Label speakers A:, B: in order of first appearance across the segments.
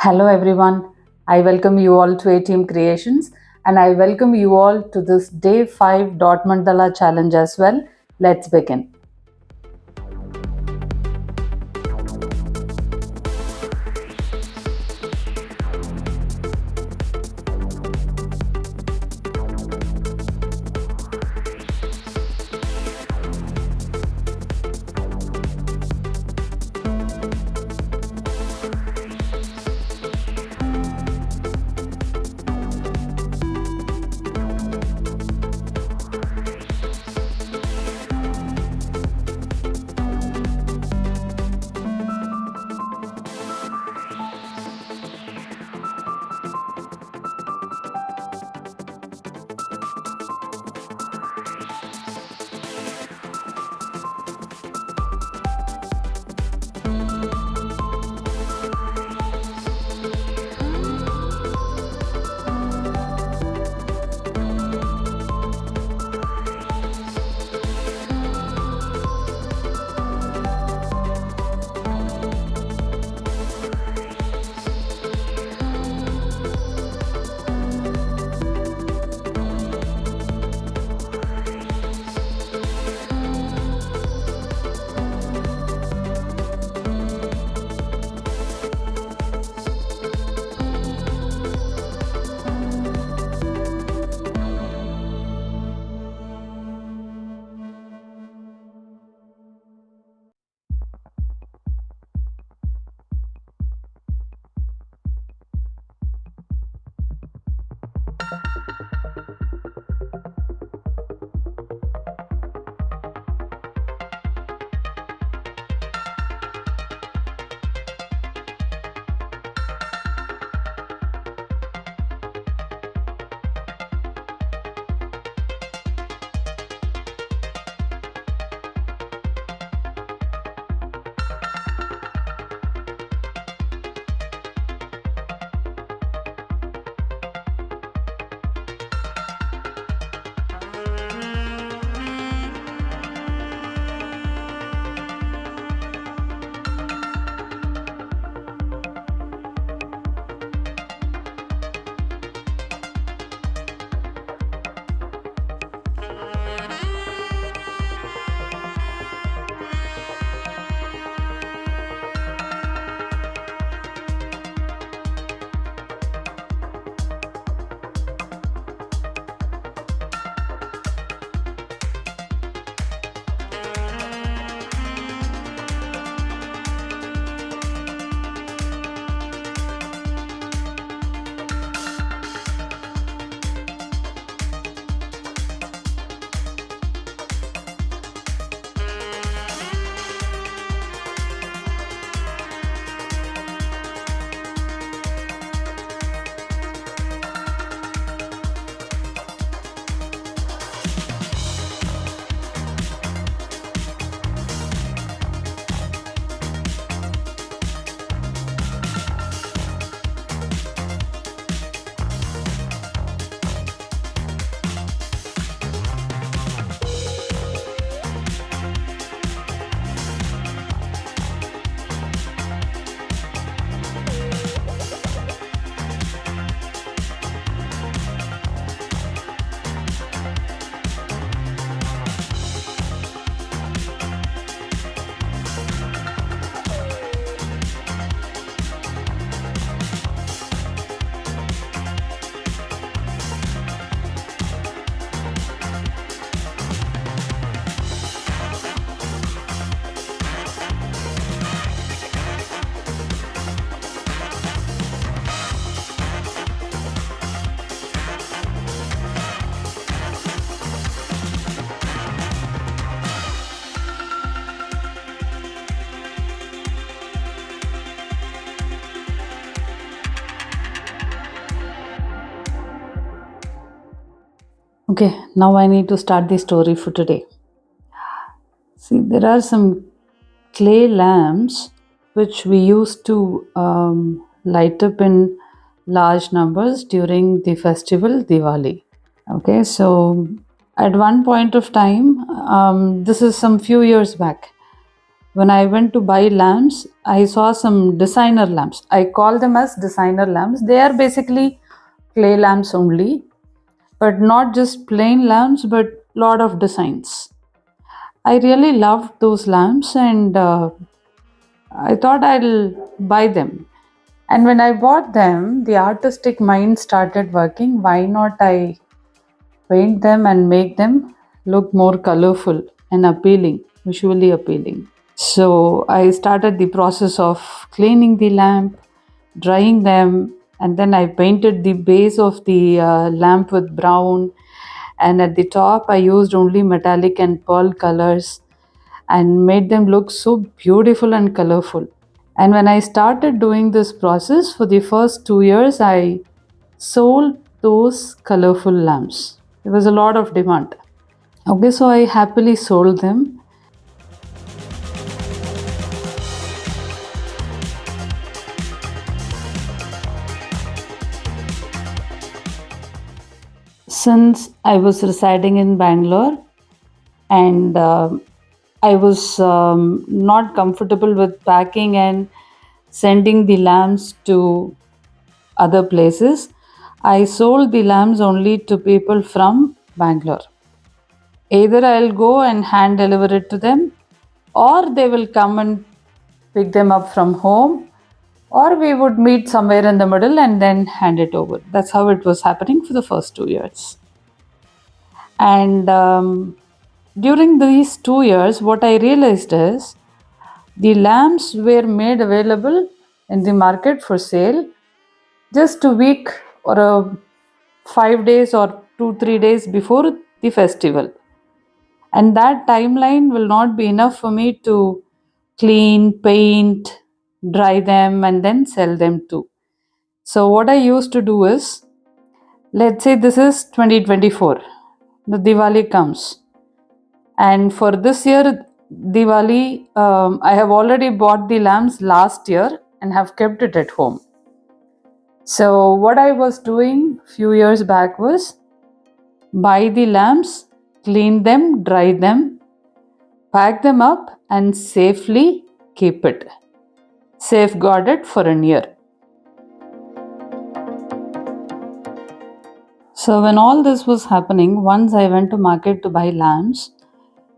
A: Hello everyone. I welcome you all to ATM Creations and I welcome you all to this day 5 dot mandala challenge as well. Let's begin. Okay, now I need to start the story for today. See, there are some clay lamps which we used to light up in large numbers during the festival Diwali. Okay, so at one point of time, this is some few years back, when I went to buy lamps, I saw some designer lamps. I call them as designer lamps. They are basically clay lamps only, but not just plain lamps, but lot of designs. I really loved those lamps, and I thought I'll buy them. And when I bought them, the artistic mind started working. Why not I paint them and make them look more colorful and appealing, visually appealing? So I started the process of cleaning the lamp, drying them, and then I painted the base of the lamp with brown. And at the top, I used only metallic and pearl colors and made them look so beautiful and colorful. And when I started doing this process for the first 2 years, I sold those colorful lamps. There was a lot of demand. Okay, so I happily sold them. Since I was residing in Bangalore, and I was not comfortable with packing and sending the lamps to other places, I sold the lamps only to people from Bangalore. Either I'll go and hand deliver it to them, or they will come and pick them up from home, or we would meet somewhere in the middle and then hand it over. That's how it was happening for the first 2 years. And during these 2 years, what I realized is the lamps were made available in the market for sale just a week or 5 days or 2 3 days before the festival. And that timeline will not be enough for me to clean, paint, dry them, and then sell them too. So, what I used to do is, let's say this is 2024, the Diwali comes. And for this year, Diwali, I have already bought the lamps last year and have kept it at home. So, what I was doing few years back was buy the lamps, clean them, dry them, pack them up, and safely keep it. Safeguard it for a year. So when all this was happening, once I went to market to buy lamps,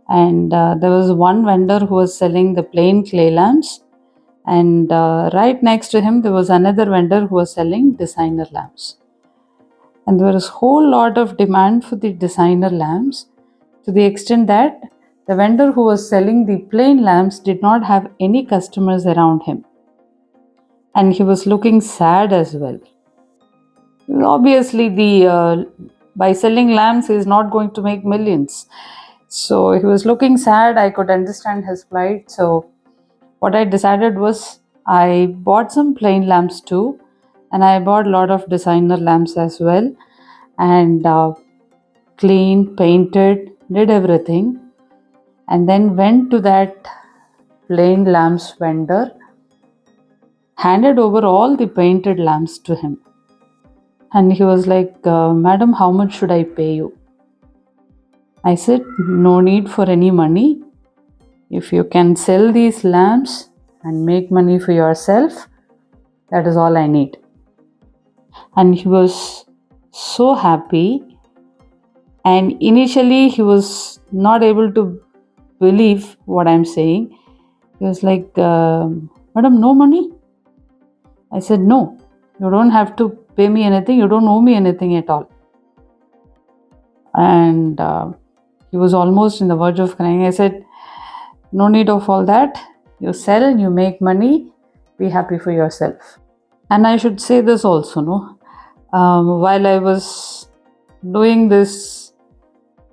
A: and there was one vendor who was selling the plain clay lamps, and right next to him there was another vendor who was selling designer lamps. And there was a whole lot of demand for the designer lamps, to the extent that the vendor who was selling the plain lamps did not have any customers around him, and he was looking sad as well. Obviously, the by selling lamps, he is not going to make millions. So he was looking sad. I could understand his plight. So what I decided was I bought some plain lamps too, and I bought a lot of designer lamps as well, and cleaned, painted, did everything, and then went to that plain lamps vendor, handed over all the painted lamps to him. And he was like, Madam, how much should I pay you? I said, no need for any money. If you can sell these lamps and make money for yourself, that is all I need. And he was so happy. And initially, he was not able to believe what I'm saying. He was like, Madam, no money? I said, no, you don't have to pay me anything. You don't owe me anything at all. And he was almost in the verge of crying. I said, no need of all that. You sell, you make money, be happy for yourself. And I should say this also, no? While I was doing this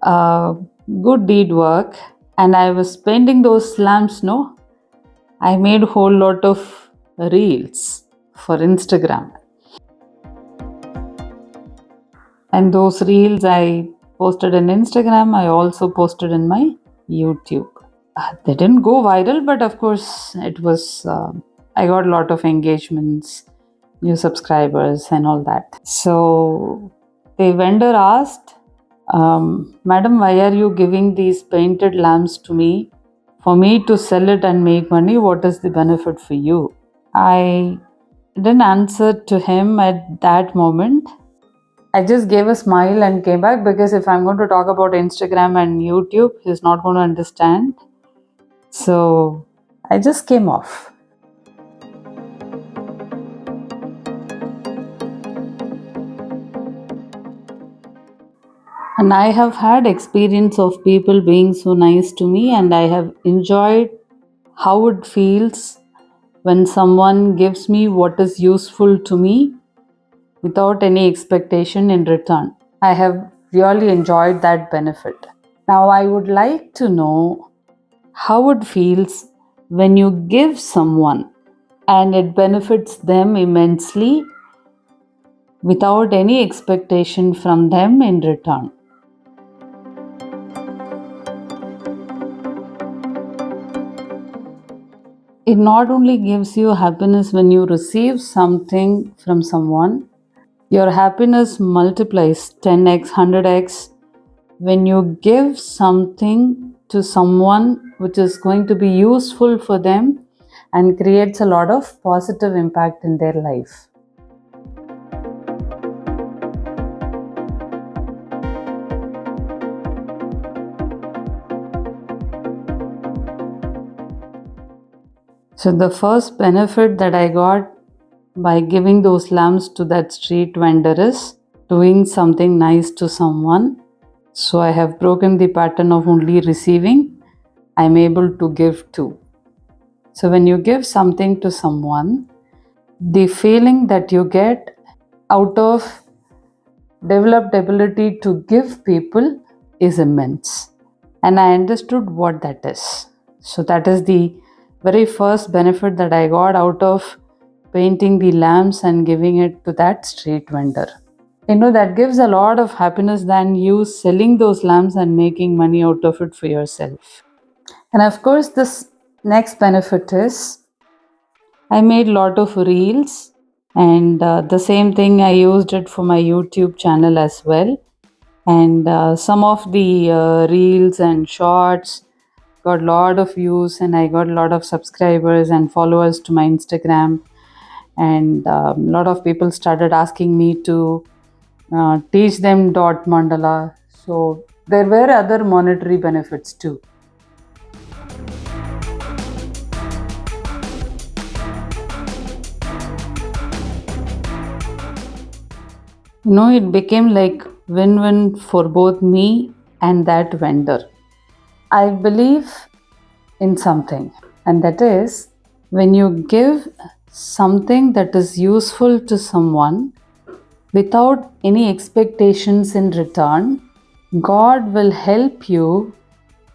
A: good deed work and I was painting those lamps, no? I made a whole lot of reels for Instagram. And those reels I posted on Instagram, I also posted in my YouTube. They didn't go viral, but of course, it was. I got a lot of engagements, new subscribers, and all that. So the vendor asked, Madam, why are you giving these painted lamps to me For me to sell it and make money, what is the benefit for you? I didn't answer to him at that moment. I just gave a smile and came back, because if I'm going to talk about Instagram and YouTube, he's not going to understand. So I just came off. And I have had experience of people being so nice to me, and I have enjoyed how it feels when someone gives me what is useful to me without any expectation in return. I have really enjoyed that benefit. Now, I would like to know how it feels when you give someone and it benefits them immensely without any expectation from them in return. It not only gives you happiness when you receive something from someone, your happiness multiplies 10x, 100x when you give something to someone which is going to be useful for them and creates a lot of positive impact in their life. So, the first benefit that I got by giving those lamps to that street vendor is doing something nice to someone. So, I have broken the pattern of only receiving. I'm able to give too. So, when you give something to someone, the feeling that you get out of developed ability to give people is immense. And I understood what that is. So, that is the very first benefit that I got out of painting the lamps and giving it to that street vendor. That gives a lot of happiness than you selling those lamps and making money out of it for yourself. And of course, this next benefit is I made a lot of reels, and the same thing I used it for my YouTube channel as well. And some of the reels and shorts got a lot of views, and I got a lot of subscribers and followers to my Instagram. And a lot of people started asking me to teach them dot mandala. So there were other monetary benefits too. It became like win-win for both me and that vendor. I believe in something, and that is when you give something that is useful to someone without any expectations in return, God will help you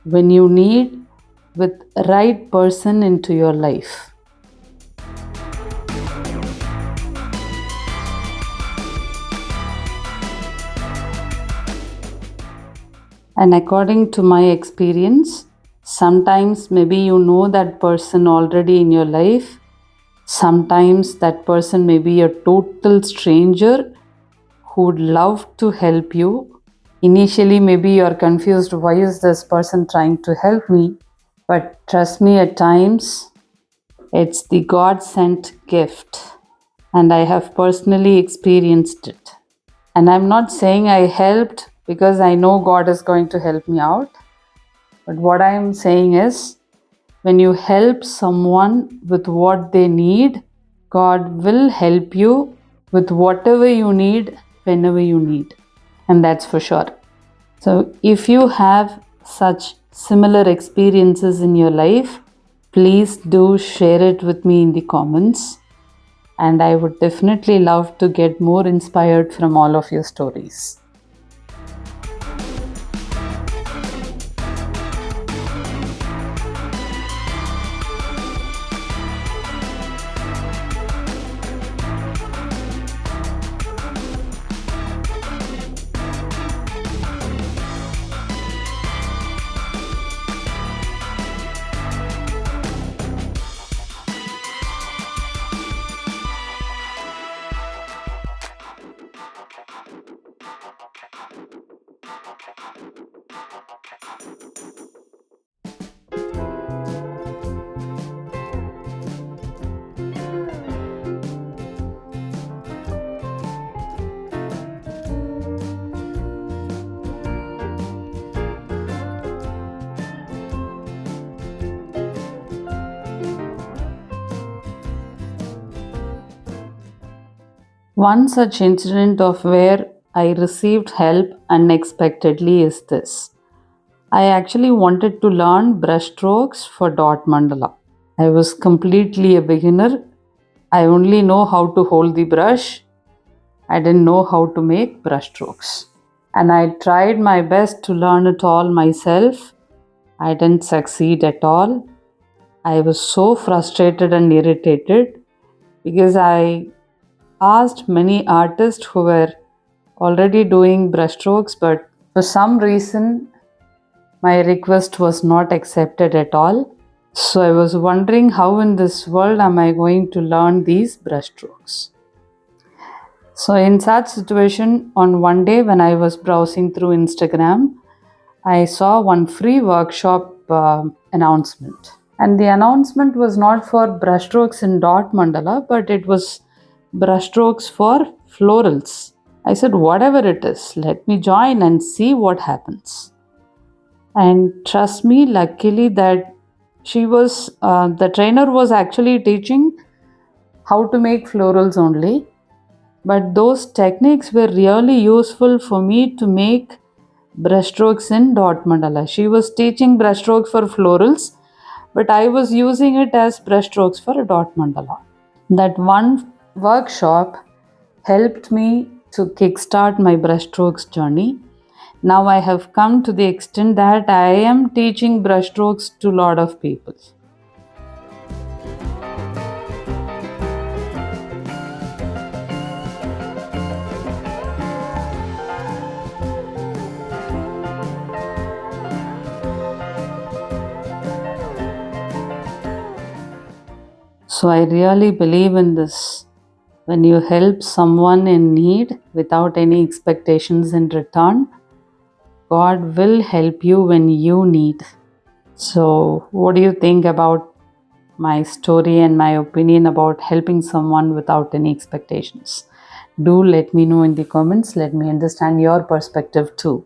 A: when you need with right person into your life. And according to my experience, sometimes maybe you know that person already in your life. Sometimes that person may be a total stranger who would love to help you. Initially, maybe you're confused, why is this person trying to help me? But trust me, at times, it's the God sent gift. And I have personally experienced it. And I'm not saying I helped because I know God is going to help me out. But what I'm saying is, when you help someone with what they need, God will help you with whatever you need, whenever you need. And that's for sure. So, if you have such similar experiences in your life, please do share it with me in the comments. And I would definitely love to get more inspired from all of your stories. One such incident of where I received help unexpectedly is this. I actually wanted to learn brushstrokes for dot mandala. I was completely a beginner. I only know how to hold the brush. I didn't know how to make brushstrokes. And I tried my best to learn it all myself. I didn't succeed at all. I was so frustrated and irritated because I asked many artists who were already doing brushstrokes, but for some reason my request was not accepted at all. So I was wondering how in this world am I going to learn these brushstrokes. So in such situation, on one day when I was browsing through Instagram, I saw one free workshop announcement. And the announcement was not for brushstrokes in dot mandala, but it was brushstrokes for florals. I said, whatever it is, let me join and see what happens. And trust me, luckily that the trainer was actually teaching how to make florals only. But those techniques were really useful for me to make brushstrokes in dot mandala. She was teaching brushstrokes for florals, but I was using it as brushstrokes for a dot mandala. That one workshop helped me to kickstart my brushstrokes journey. Now I have come to the extent that I am teaching brushstrokes to a lot of people. So I really believe in this. When you help someone in need without any expectations in return, God will help you when you need. So, what do you think about my story and my opinion about helping someone without any expectations? Do let me know in the comments. Let me understand your perspective too.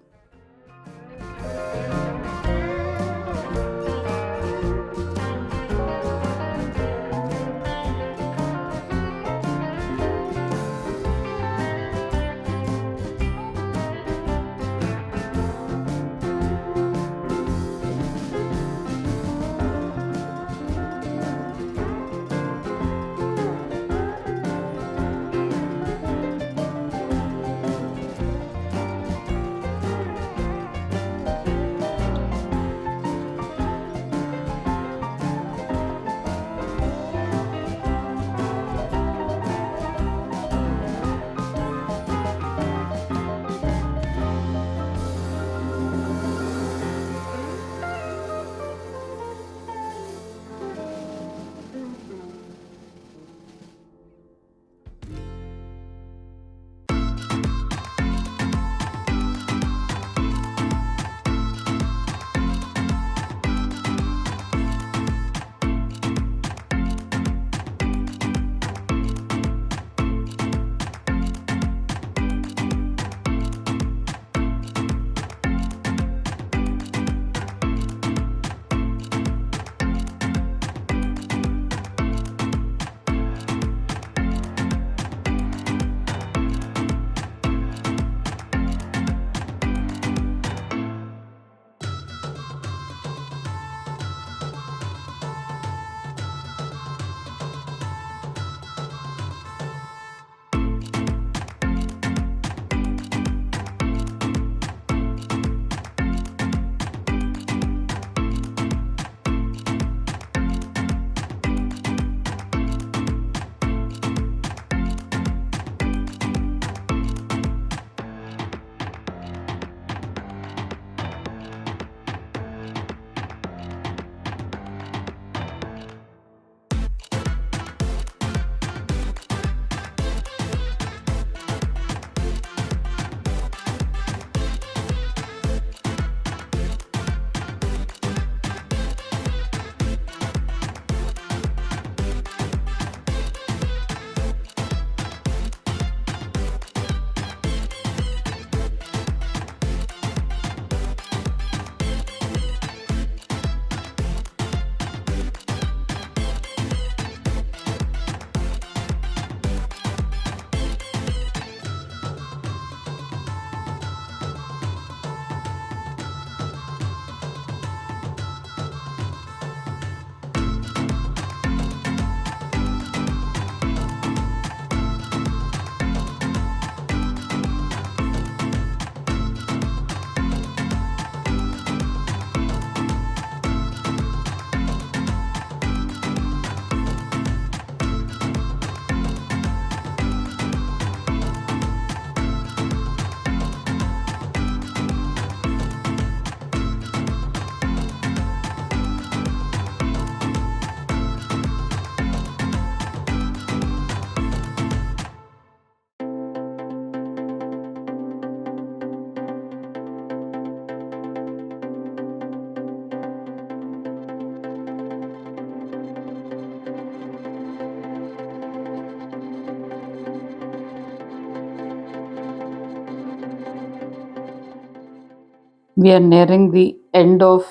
A: We are nearing the end of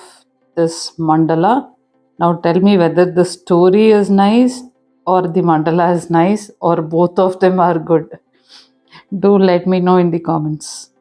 A: this mandala. Now tell me whether the story is nice or the mandala is nice or both of them are good. Do let me know in the comments.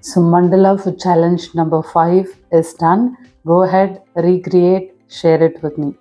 A: So mandala for challenge number 5 is done. Go ahead, recreate, share it with me.